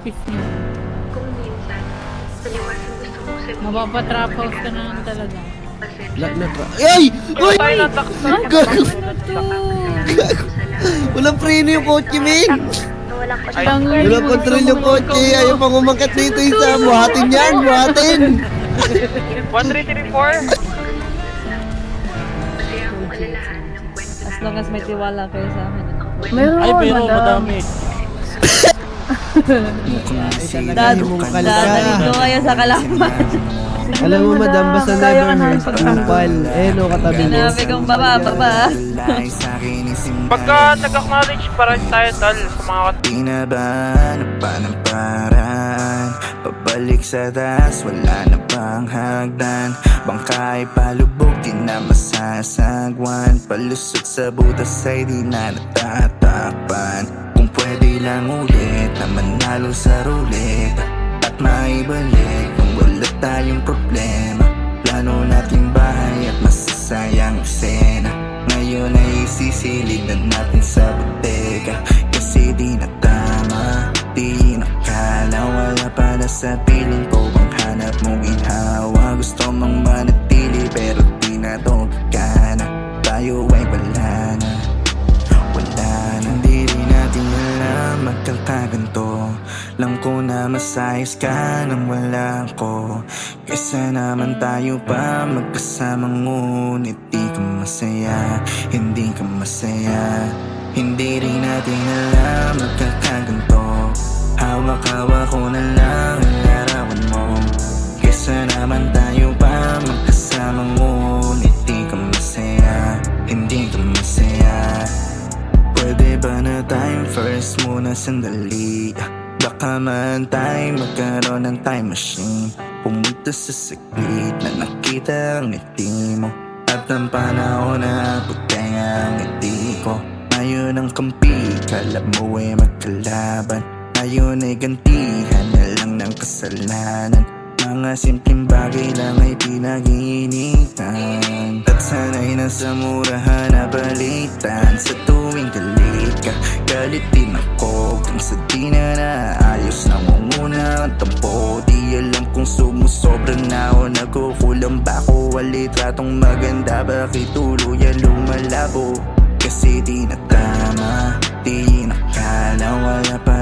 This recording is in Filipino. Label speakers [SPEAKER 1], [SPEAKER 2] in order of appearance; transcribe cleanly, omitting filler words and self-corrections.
[SPEAKER 1] office niyo.
[SPEAKER 2] Kung minsan, paliwasan gusto mo sabihin.
[SPEAKER 1] Mapapatrap house ka na lang talaga.
[SPEAKER 3] Ay! Ay!
[SPEAKER 4] Tayo nataksan.
[SPEAKER 3] Gago!
[SPEAKER 2] Gago!
[SPEAKER 3] Walang preno yung kotse, men!
[SPEAKER 2] Walang
[SPEAKER 4] Ay,
[SPEAKER 3] Walang control yung kotse. Ayaw pang umakat dito isa. Buhatin yan! Buhatin!
[SPEAKER 4] 1334.
[SPEAKER 2] Kasi ang alalahan ng kwento
[SPEAKER 5] As long as may tiwala kayo sa akin.
[SPEAKER 1] Meron,
[SPEAKER 6] Ay, pero
[SPEAKER 1] madam.
[SPEAKER 6] madami.
[SPEAKER 3] Dad, mong
[SPEAKER 5] Dadaling ko kayo sa kalaman.
[SPEAKER 3] Alam mo, madam, basta never hurt, kupal. Eh, no, katabi mo.
[SPEAKER 5] Sinabi kong baba.
[SPEAKER 4] Pagka nag-acknowledge pa rin tayo tol sa mga
[SPEAKER 7] Pinabahan pa ng paraan, pabalik sa taas, wala na bang hagdan. Bangkay palubog, di na masasagwan. Palusot sa butas ay di na natatakpan. Kung pwede lang ulit na manalo sa roulette at maibalik kung wala tayong problema. Plano nating bahay at masasayang eksena. Ngayon ay isisilid na natin sa bodega. Kasi di na tama, di nakala. Wala pala sa piling ko ang hanap mong ginhawa. Gusto mong manatili pero di na to gagana. Tayo ay wala na, wala na. Di rin natin alam magkakaganto. Lang ko na masayos ka nang wala ko. Kesa naman tayo pa magkasama, ngunit di ka masaya, hindi ka masaya. Hindi rin natin alam magkakaganto. Hawak-hawak ko na lang ang larawan mo. Kesa naman tayo pa magkasama, ngunit di ka masaya, hindi ka masaya. Pwede ba na tayong first muna sandali? Baka man tayo magkaroon ng time machine. Pumunta sa saglit na nakita ang ngiti mo. At ang panahon na puti ang ngiti ko. Ngayon ang kampi, kala mo ay magkalaban. Ngayon ay gantihan na lang ng kasalanan. Mga simpleng bagay lang ay pinag-iinitan. At sana'y nasa murahan na balitan. Sa tuwing galit ka, galit din ako. Kung sa di na naayos, nangunguna ang tampo. Di alam kung sumusobra na o nagkukulang ba ko. Walitratong maganda, bakit tuluyan lumalabo? Kasi di na tama, di nakala, wala pa